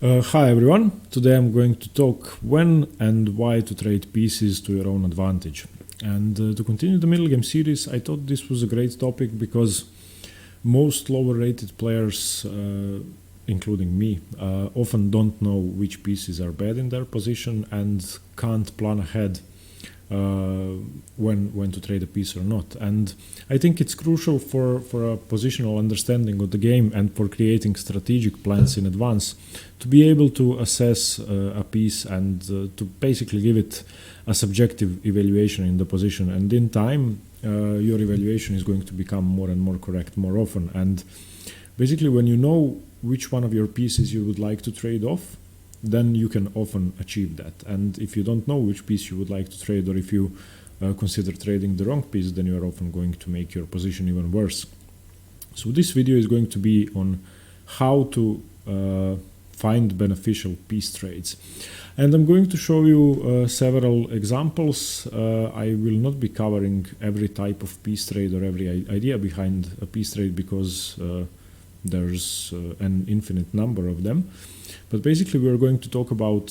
Hi everyone, today I'm going to talk when and why to trade pieces to your own advantage. And to continue the middle game series, I thought this was a great topic because most lower rated players, including me, often don't know which pieces are bad in their position and can't plan ahead when to trade a piece or not. And I think it's crucial for a positional understanding of the game and for creating strategic plans in advance to be able to assess a piece and to basically give it a subjective evaluation in the position. And in time, your evaluation is going to become more and more correct more often. And basically, when you know which one of your pieces you would like to trade off, then you can often achieve that. And if you don't know which piece you would like to trade, or if you consider trading the wrong piece, then you are often going to make your position even worse. So this video is going to be on how to find beneficial piece trades. And I'm going to show you several examples. I will not be covering every type of piece trade or every idea behind a piece trade because there's an infinite number of them. But basically we're going to talk about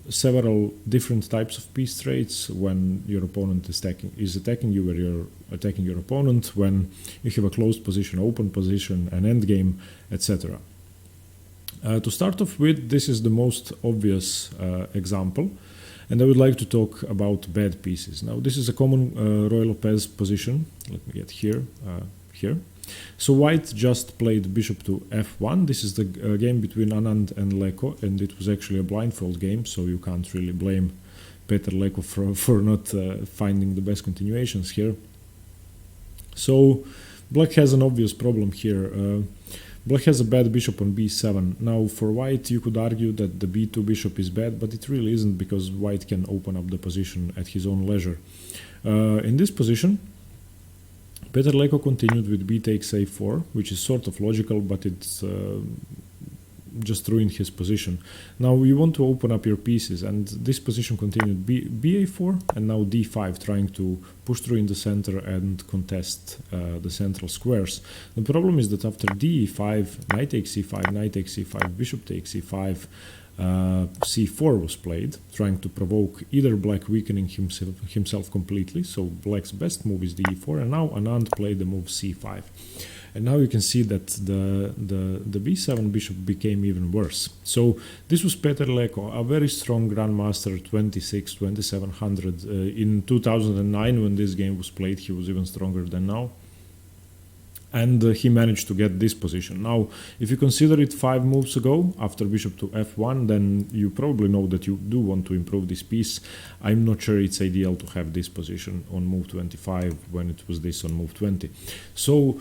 several different types of piece trades when your opponent is attacking you, where you're attacking your opponent, when you have a closed position, open position, an endgame, etc. To start off with, this is the most obvious example, and I would like to talk about bad pieces. Now this is a common Roy Lopez position. Let me get here. So white just played bishop to f1. This is the game between Anand and Leko, and it was actually a blindfold game, so you can't really blame Petr Leko for not finding the best continuations here. So black has an obvious problem here. Black has a bad bishop on b7. Now for white you could argue that the b2 bishop is bad, but it really isn't, because white can open up the position at his own leisure. In this position, Petr Leko continued with b takes a4, which is sort of logical, but it's just ruined his position. Now you want to open up your pieces, and this position continued ba4 and now d5, trying to push through in the center and contest the central squares. The problem is that after d5, knight takes c5, knight takes c5, bishop takes c5, c4 was played, trying to provoke either black weakening himself completely. So black's best move is d4, and now Anand played the move c5. And now you can see that the b7 bishop became even worse. So this was Petr Leko, a very strong grandmaster, 2700. In 2009, when this game was played, he was even stronger than now. And he managed to get this position. Now, if you consider it 5 moves ago, after bishop to f1, then you probably know that you do want to improve this piece. I'm not sure it's ideal to have this position on move 25 when it was this on move 20. So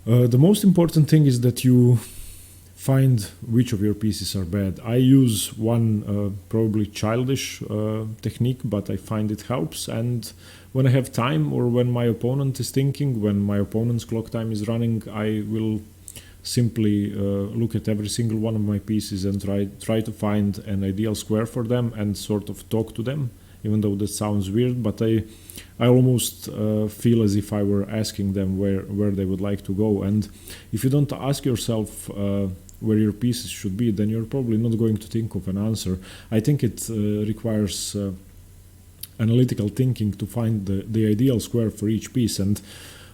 the most important thing is that you find which of your pieces are bad. I use one probably childish technique, but I find it helps. And when I have time, or when my opponent is thinking, when my opponent's clock time is running, I will simply look at every single one of my pieces and try to find an ideal square for them and sort of talk to them, even though that sounds weird, but I almost feel as if I were asking them where they would like to go. And if you don't ask yourself where your pieces should be, then you're probably not going to think of an answer. I think it requires analytical thinking to find the ideal square for each piece, and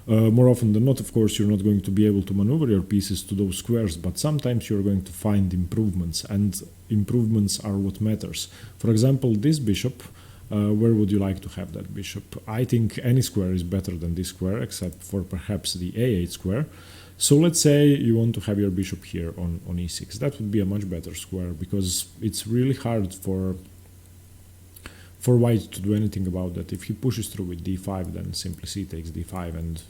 more often than not, of course, you're not going to be able to maneuver your pieces to those squares, but sometimes you're going to find improvements, and improvements are what matters. For example, this bishop, where would you like to have that bishop? I think any square is better than this square, except for perhaps the a8 square. So let's say you want to have your bishop here on e6. That would be a much better square, because it's really hard for white to do anything about that. If he pushes through with d5, then simply c takes d5 and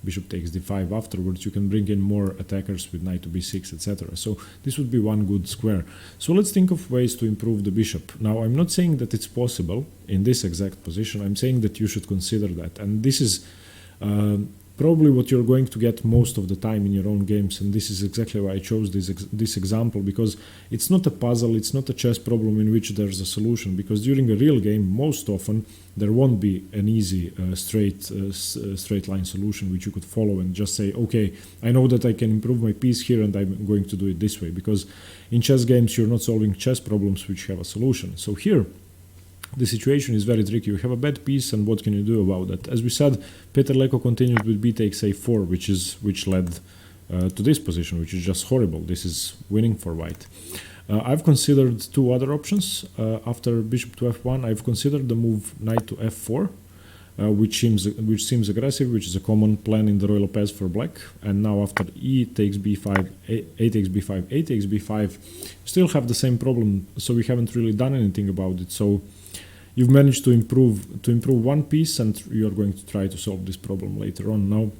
bishop takes d5 afterwards. You can bring in more attackers with knight to b6, etc. So this would be one good square. So let's think of ways to improve the bishop. Now, I'm not saying that it's possible in this exact position. I'm saying that you should consider that. And this is probably what you're going to get most of the time in your own games. And this is exactly why I chose this example, because it's not a puzzle, it's not a chess problem in which there's a solution, because during a real game most often there won't be an easy straight line solution which you could follow and just say, okay, I know that I can improve my piece here and I'm going to do it this way, because in chess games you're not solving chess problems which have a solution. So here the situation is very tricky. You have a bad piece, and what can you do about that? As we said, Peter Leko continues with b takes a4, which led to this position, which is just horrible. This is winning for white. I've considered two other options. After bishop to f1, I've considered the move knight to f4, which seems aggressive, which is a common plan in the Roy Lopez for black. And now after e takes b5, a takes b5, a takes b5, still have the same problem. So we haven't really done anything about it. So you've managed to improve one piece, and you're going to try to solve this problem later on. Now,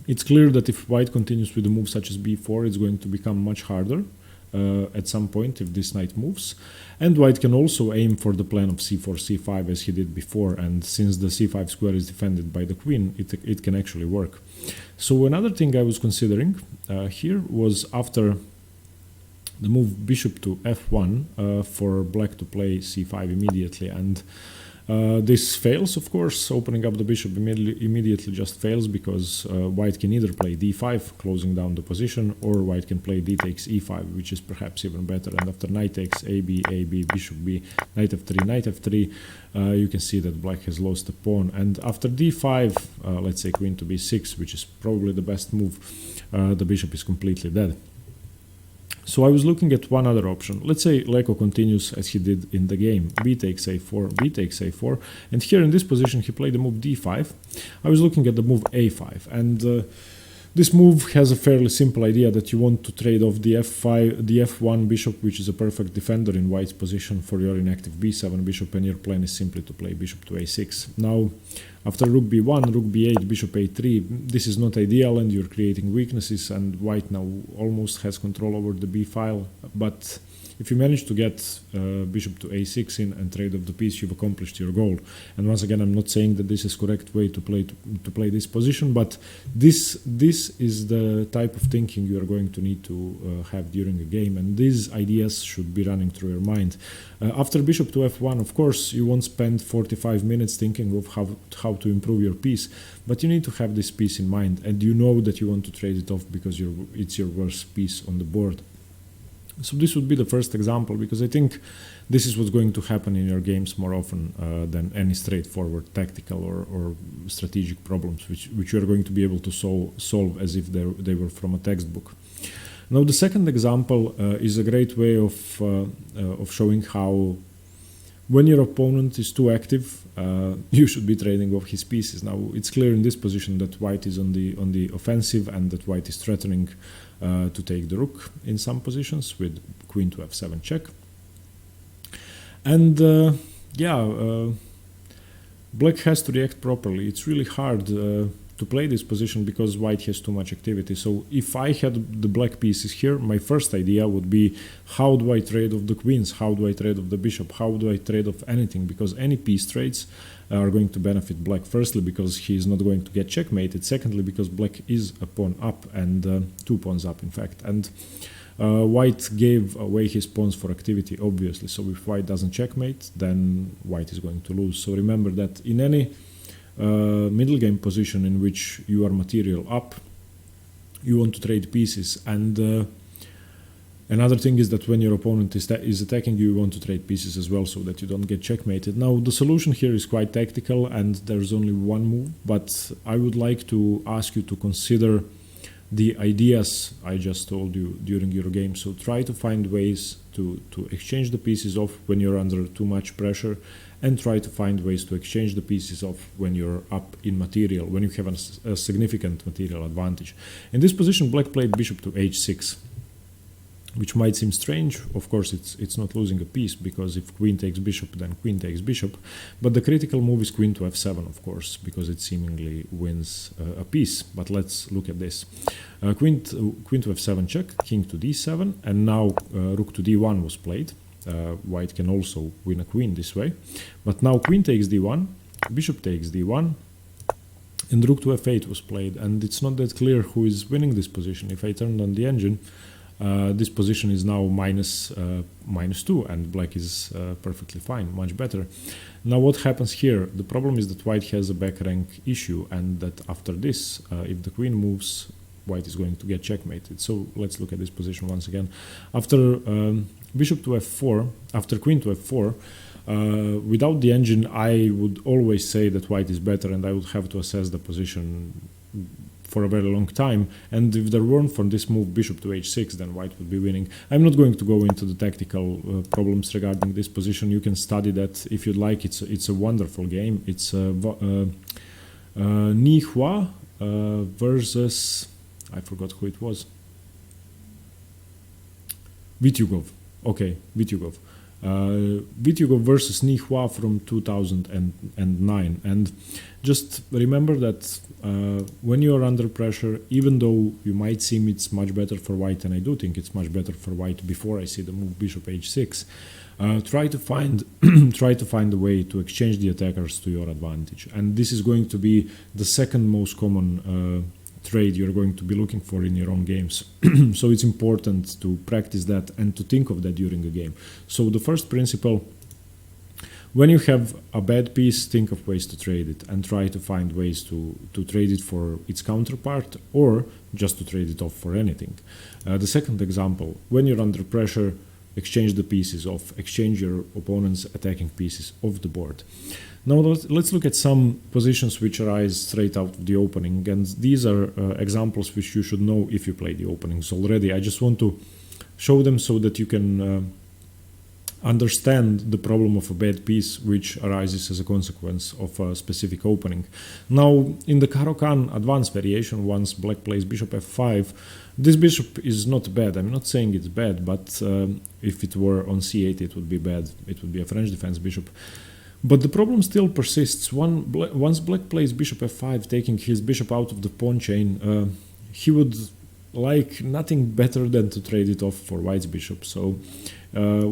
it's clear that if white continues with a move such as b4, it's going to become much harder at some point if this knight moves. And white can also aim for the plan of c4, c5 as he did before, and since the c5 square is defended by the queen, it can actually work. So another thing I was considering here was after the move bishop to f1 for black to play c5 immediately, and this fails, of course. Opening up the bishop immediately just fails, because white can either play d5, closing down the position, or white can play d takes e5, which is perhaps even better. And after knight takes a b, bishop b, knight f3, you can see that black has lost a pawn. And after d5, let's say queen to b6, which is probably the best move, the bishop is completely dead. So I was looking at one other option. Let's say Leko continues as he did in the game. B takes a4, b takes a4. And here in this position he played the move d5. I was looking at the move a5. And this move has a fairly simple idea, that you want to trade off the f1 bishop, which is a perfect defender in white's position, for your inactive b7 bishop, and your plan is simply to play bishop to a6. Now, after rook b1, rook b8, bishop a3, this is not ideal and you're creating weaknesses, and white now almost has control over the b file. But if you manage to get bishop to a6 in and trade off the piece, you've accomplished your goal. And once again, I'm not saying that this is correct way to play this position, but this is the type of thinking you are going to need to have during a game, and these ideas should be running through your mind. After bishop to f1, of course, you won't spend 45 minutes thinking of how to improve your piece, but you need to have this piece in mind, and you know that you want to trade it off because it's your worst piece on the board. So this would be the first example, because I think this is what's going to happen in your games more often than any straightforward tactical or strategic problems, which you are going to be able to solve as if they were from a textbook. Now, the second example is a great way of showing how, when your opponent is too active, you should be trading off his pieces. Now, it's clear in this position that white is on the offensive, and that white is threatening to take the rook in some positions with queen to f7 check. And black has to react properly. It's really hard to play this position because white has too much activity. So if I had the black pieces here, my first idea would be, how do I trade off the queens? How do I trade off the bishop? How do I trade off anything? Because any piece trades are going to benefit black. Firstly, because he is not going to get checkmated. Secondly, because black is a pawn up, and 2 pawns up, in fact. And white gave away his pawns for activity, obviously. So if white doesn't checkmate, then white is going to lose. So remember that in any middle game position in which you are material up, you want to trade pieces. And another thing is that when your opponent is attacking you, you want to trade pieces as well, so that you don't get checkmated. Now, the solution here is quite tactical, and there's only one move, but I would like to ask you to consider the ideas I just told you during your game. So try to find ways to exchange the pieces off when you're under too much pressure, and try to find ways to exchange the pieces off when you're up in material, when you have a significant material advantage. In this position, black played bishop to h6, which might seem strange. Of course, it's not losing a piece, because if queen takes bishop, then queen takes bishop. But the critical move is queen to f7, of course, because it seemingly wins a piece. But let's look at this. Queen to f7 check, king to d7, and now rook to d1 was played. White can also win a queen this way. But now queen takes d1, bishop takes d1, and rook to f8 was played, and it's not that clear who is winning this position. If I turn on the engine, this position is now -2, and black is perfectly fine, much better. Now what happens here? The problem is that white has a back rank issue, and that after this, if the queen moves, white is going to get checkmated. So let's look at this position once again. After bishop to f4, after queen to f4, without the engine, I would always say that white is better, and I would have to assess the position for a very long time. And if there weren't for this move bishop to h6, then white would be winning. I'm not going to go into the tactical problems regarding this position. You can study that if you'd like. It's a wonderful game. It's Ni Hua versus, I forgot who it was. Vityugov. Okay, Vityugov. Vityugov versus Ni Hua from 2009. And just remember that when you are under pressure, even though you might seem it's much better for white, and I do think it's much better for white before I see the move bishop h6, try to find a way to exchange the attackers to your advantage. And this is going to be the second most common trade you're going to be looking for in your own games. So it's important to practice that and to think of that during a game. So the first principle: when you have a bad piece, think of ways to trade it and try to find ways to trade it for its counterpart, or just to trade it off for anything. The second example: when you're under pressure, exchange the pieces off, exchange your opponent's attacking pieces off the board. Now let's look at some positions which arise straight out of the opening, and these are examples which you should know if you play the openings already. I just want to show them so that you can understand the problem of a bad piece which arises as a consequence of a specific opening. Now, in the Caro-Kann advanced variation, once black plays bishop f5, this bishop is not bad. I'm not saying it's bad, but if it were on c8, it would be bad. It would be a French defense bishop. But the problem still persists. Once black plays bishop f5, taking his bishop out of the pawn chain, he would like nothing better than to trade it off for white's bishop. So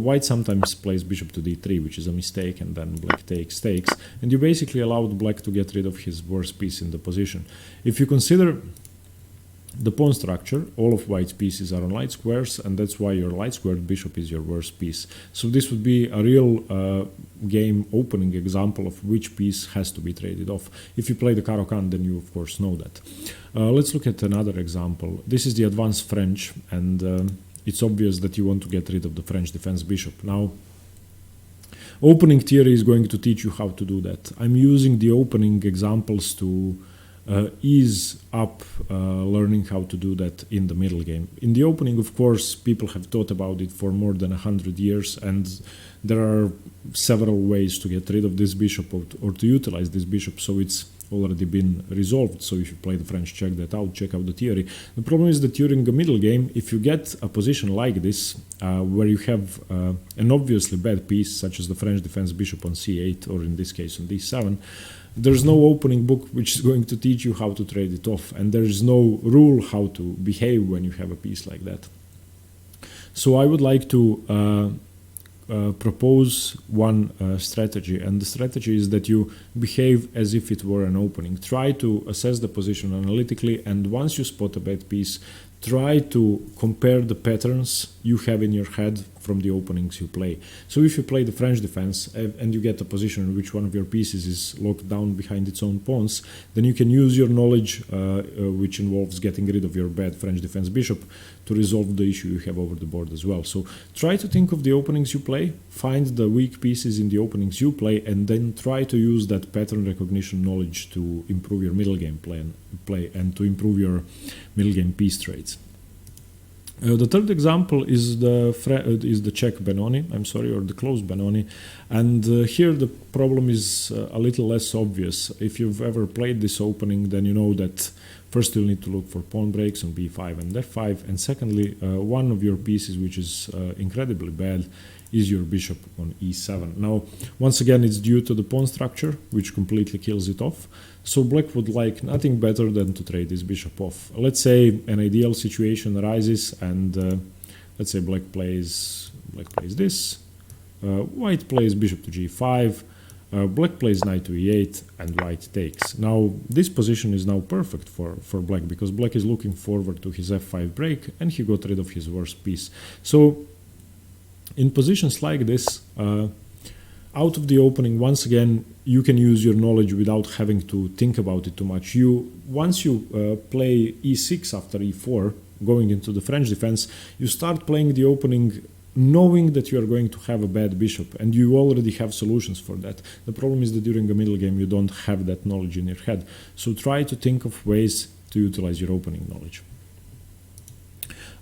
white sometimes plays bishop to d3, which is a mistake, and then black takes, and you basically allowed black to get rid of his worst piece in the position. If you consider the pawn structure, all of white's pieces are on light squares, and that's why your light squared bishop is your worst piece. So this would be a real game opening example of which piece has to be traded off. If you play the Caro-Kann, then you of course know that. Let's look at another example. This is the advanced French, and it's obvious that you want to get rid of the French defense bishop. Now, opening theory is going to teach you how to do that. I'm using the opening examples to ease up learning how to do that in the middle game. In the opening, of course, people have thought about it for more than 100 years, and there are several ways to get rid of this bishop or to utilize this bishop, so it's already been resolved. So if you play the French, check that out, check out the theory. The problem is that during a middle game, if you get a position like this, where you have an obviously bad piece, such as the French defense bishop on c8, or in this case on d7, there's no opening book which is going to teach you how to trade it off, and there is no rule how to behave when you have a piece like that. So I would like to propose one strategy, and the strategy is that you behave as if it were an opening. Try to assess the position analytically, and once you spot a bad piece, try to compare the patterns you have in your head from the openings you play. So if you play the French defense and you get a position in which one of your pieces is locked down behind its own pawns, then you can use your knowledge, which involves getting rid of your bad French defense bishop, to resolve the issue you have over the board as well. So try to think of the openings you play, find the weak pieces in the openings you play, and then try to use that pattern recognition knowledge to improve your middle game play and to improve your middle game piece trades. The third example is the check Benoni, or the close Benoni, and here the problem is a little less obvious. If you've ever played this opening, then you know that first you'll need to look for pawn breaks on b5 and f5, and secondly, one of your pieces which is incredibly bad is your bishop on e7. Now, once again, it's due to the pawn structure, which completely kills it off. So black would like nothing better than to trade this bishop off. Let's say an ideal situation arises, and let's say black plays this, white plays bishop to g5, Black plays knight to e8 and white takes. Now this position is now perfect for black because black is looking forward to his f5 break and he got rid of his worst piece. So in positions like this, out of the opening, once again, you can use your knowledge without having to think about it too much. Once you play e6 after e4, going into the French defense, you start playing the opening knowing that you are going to have a bad bishop, and you already have solutions for that. The problem is that during a middle game, you don't have that knowledge in your head. So try to think of ways to utilize your opening knowledge.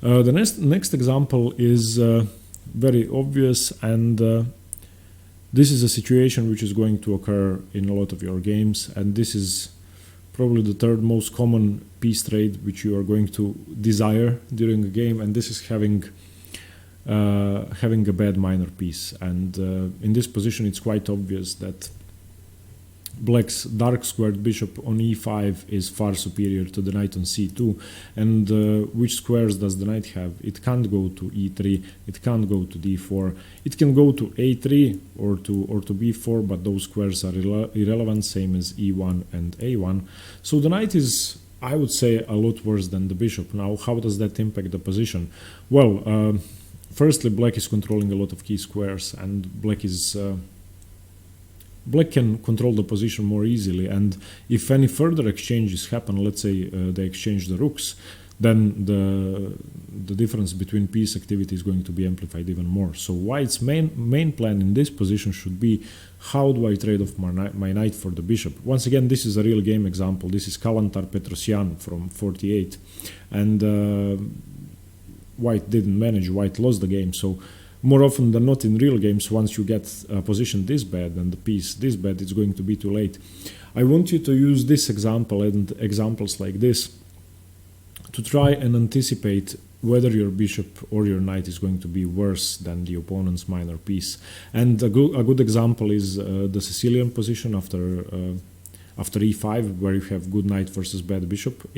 The next example is very obvious, and this is a situation which is going to occur in a lot of your games, and this is probably the third most common piece trade which you are going to desire during a game, and this is having a bad minor piece. And in this position, it's quite obvious that black's dark squared bishop on e5 is far superior to the knight on c2. And which squares does the knight have? It can't go to e3, it can't go to d4, it can go to a3 or to b4, but those squares are irrelevant, same as e1 and a1. So the knight is, I would say, a lot worse than the bishop. Now, how does that impact the position? Well, firstly, black is controlling a lot of key squares, and black can control the position more easily. And if any further exchanges happen, let's say they exchange the rooks, then the difference between piece activity is going to be amplified even more. So white's main plan in this position should be, how do I trade off my knight for the bishop? Once again, this is a real game example. This is Kalantar Petrosyan from 48, and white didn't manage, white lost the game. So more often than not in real games, once you get a position this bad and the piece this bad, it's going to be too late. I want you to use this example and examples like this to try and anticipate whether your bishop or your knight is going to be worse than the opponent's minor piece. And a good example is the Sicilian position after e5, where you have good knight versus bad bishop.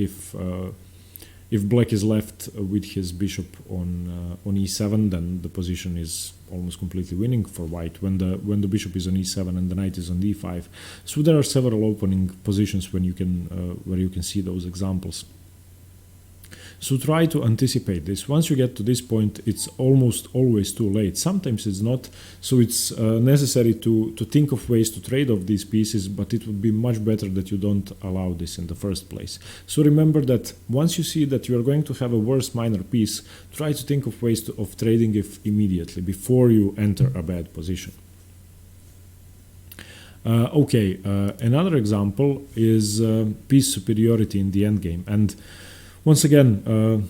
If black is left with his bishop on e7, then the position is almost completely winning for white when the bishop is on e7 and the knight is on d5. So there are several opening positions when you can where you can see those examples. So try to anticipate this. Once you get to this point, it's almost always too late. Sometimes it's not, so it's necessary to think of ways to trade off these pieces, but it would be much better that you don't allow this in the first place. So remember that once you see that you are going to have a worse minor piece, try to think of ways of trading it immediately before you enter a bad position. Another example is piece superiority in the endgame. And once again,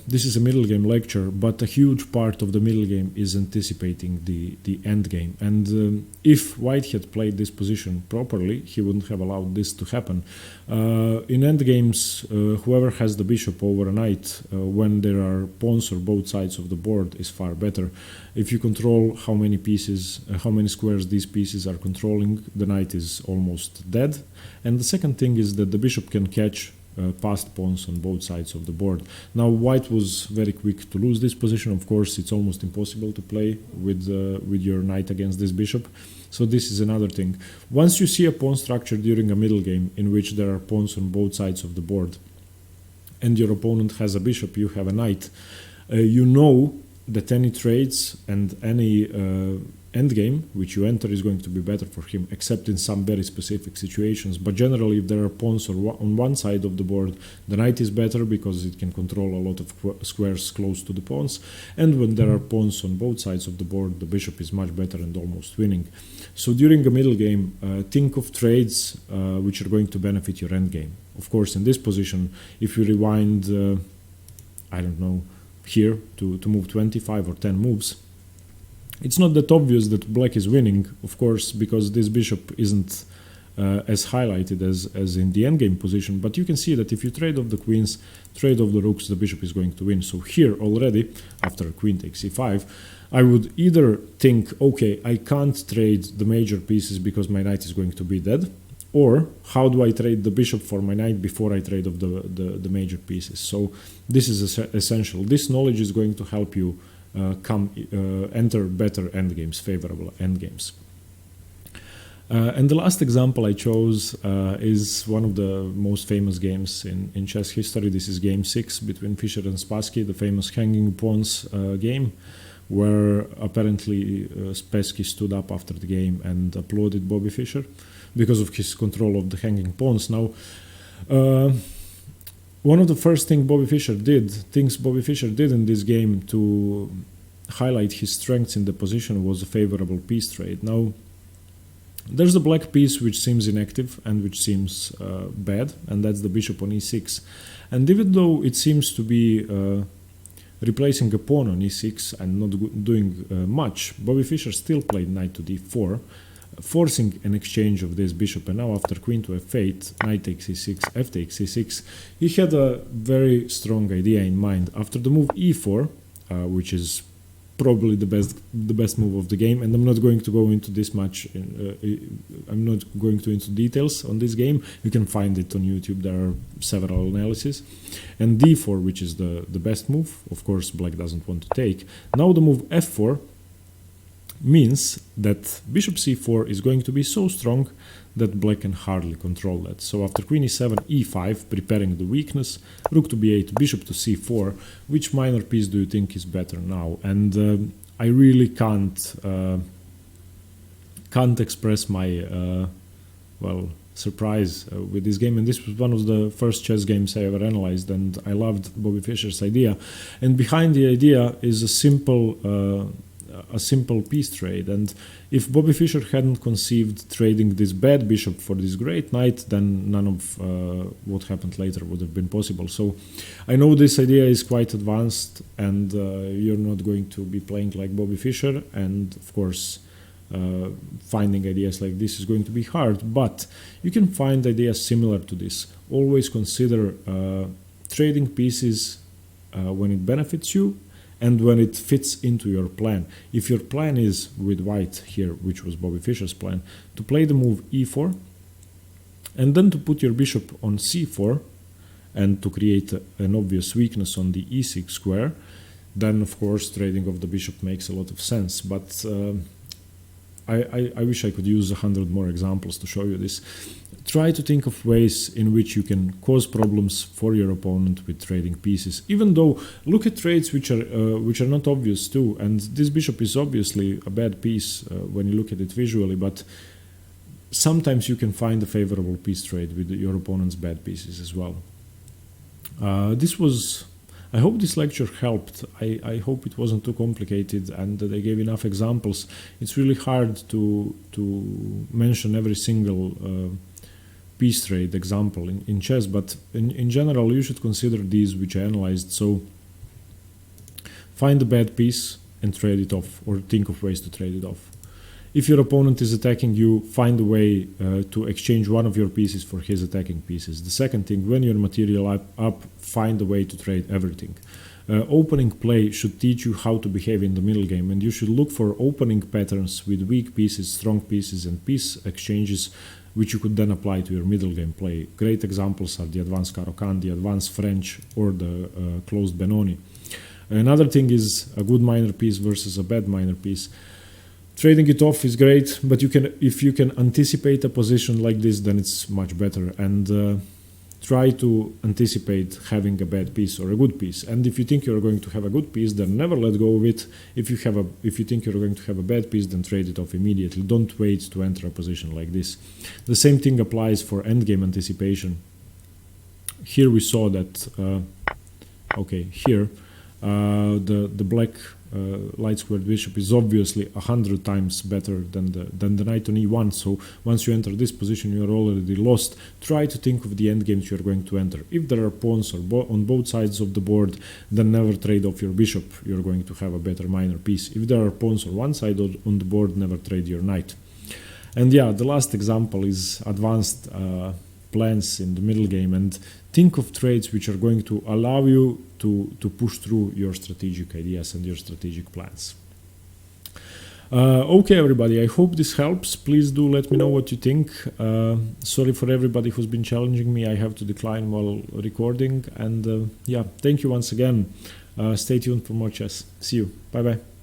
this is a middle game lecture, but a huge part of the middle game is anticipating the end game. And if white had played this position properly, he wouldn't have allowed this to happen. In end games, whoever has the bishop over a knight, when there are pawns on both sides of the board, is far better. If you control how many pieces, how many squares these pieces are controlling, the knight is almost dead. And the second thing is that the bishop can catch passed pawns on both sides of the board. Now white was very quick to lose this position. Of course, it's almost impossible to play with your knight against this bishop. So this is another thing. Once you see a pawn structure during a middle game in which there are pawns on both sides of the board and your opponent has a bishop, you have a knight, you know that any trades and any endgame which you enter is going to be better for him, except in some very specific situations. But generally, if there are pawns on one side of the board, the knight is better because it can control a lot of squares close to the pawns. And when there are pawns on both sides of the board, the bishop is much better and almost winning. So during a middle game, think of trades which are going to benefit your endgame. Of course, in this position, if you rewind, I don't know, here to move 25 or 10 moves, it's not that obvious that black is winning, of course, because this bishop isn't as highlighted as in the endgame position. But you can see that if you trade off the queens, trade off the rooks, the bishop is going to win. So here already, after queen takes e5, I would either think, okay, I can't trade the major pieces because my knight is going to be dead, or how do I trade the bishop for my knight before I trade off the major pieces. So this is essential. This knowledge is going to help you enter better endgames, favorable endgames. And the last example I chose is one of the most famous games in chess history. This is game 6 between Fischer and Spassky, the famous hanging pawns game, where apparently Spassky stood up after the game and applauded Bobby Fischer because of his control of the hanging pawns. Now, one of the first things Bobby Fischer did in this game to highlight his strengths in the position was a favorable piece trade. Now, there's the black piece which seems inactive and which seems bad, and that's the bishop on e6. And even though it seems to be replacing a pawn on e6 and not doing much, Bobby Fischer still played knight to d4, forcing an exchange of this bishop. And now after queen to f8, knight takes e6, f takes e6, he had a very strong idea in mind. After the move e4, which is probably the best move of the game, and I'm not going to go into this much. I'm not going to into details on this game. You can find it on YouTube. There are several analyses. And d4, which is the best move. Of course, black doesn't want to take. Now the move f4 means that bishop c4 is going to be so strong that black can hardly control that. So after queen e7, e5, preparing the weakness, rook to b8, bishop to c4, which minor piece do you think is better now? And I really can't express my surprise with this game. And this was one of the first chess games I ever analyzed, and I loved Bobby Fischer's idea. And behind the idea is a simple piece trade. And if Bobby Fischer hadn't conceived trading this bad bishop for this great knight, then none of what happened later would have been possible. So I know this idea is quite advanced, and you're not going to be playing like Bobby Fischer, and of course finding ideas like this is going to be hard, but you can find ideas similar to this. Always consider trading pieces when it benefits you and when it fits into your plan. If your plan is with white here, which was Bobby Fischer's plan, to play the move e4 and then to put your bishop on c4 and to create an obvious weakness on the e6 square, then of course trading of the bishop makes a lot of sense. But I wish I could use 100 more examples to show you this. Try to think of ways in which you can cause problems for your opponent with trading pieces. Even though, look at trades which are not obvious too. And this bishop is obviously a bad piece when you look at it visually, but sometimes you can find a favorable piece trade with your opponent's bad pieces as well. I hope this lecture helped. I hope it wasn't too complicated and that I gave enough examples. It's really hard to mention every single piece trade example in chess, but in general you should consider these which I analyzed. So find a bad piece and trade it off, or think of ways to trade it off. If your opponent is attacking you, find a way to exchange one of your pieces for his attacking pieces. The second thing, when your material up, find a way to trade everything. Opening play should teach you how to behave in the middle game, and you should look for opening patterns with weak pieces, strong pieces, and piece exchanges, which you could then apply to your middle game play. Great examples are the advanced Caro-Kann, the advanced French, or the closed Benoni. Another thing is a good minor piece versus a bad minor piece. Trading it off is great, but if you can anticipate a position like this, then it's much better. And try to anticipate having a bad piece or a good piece. And if you think you're going to have a good piece, then never let go of it. If you think you're going to have a bad piece, then trade it off immediately. Don't wait to enter a position like this. The same thing applies for endgame anticipation. Here we saw that, the black light squared bishop is obviously 100 times better than the knight on e1. So once you enter this position, you are already lost. Try to think of the endgames you are going to enter. If there are pawns on both sides of the board, then never trade off your bishop. You're going to have a better minor piece. If there are pawns on one side on the board, never trade your knight. And yeah, the last example is advanced plans in the middle game, and think of trades which are going to allow you to push through your strategic ideas and your strategic plans. Okay, everybody, I hope this helps. Please do let me know what you think. Sorry for everybody who's been challenging me. I have to decline while recording. And yeah, thank you once again. Stay tuned for more chess. See you. Bye-bye.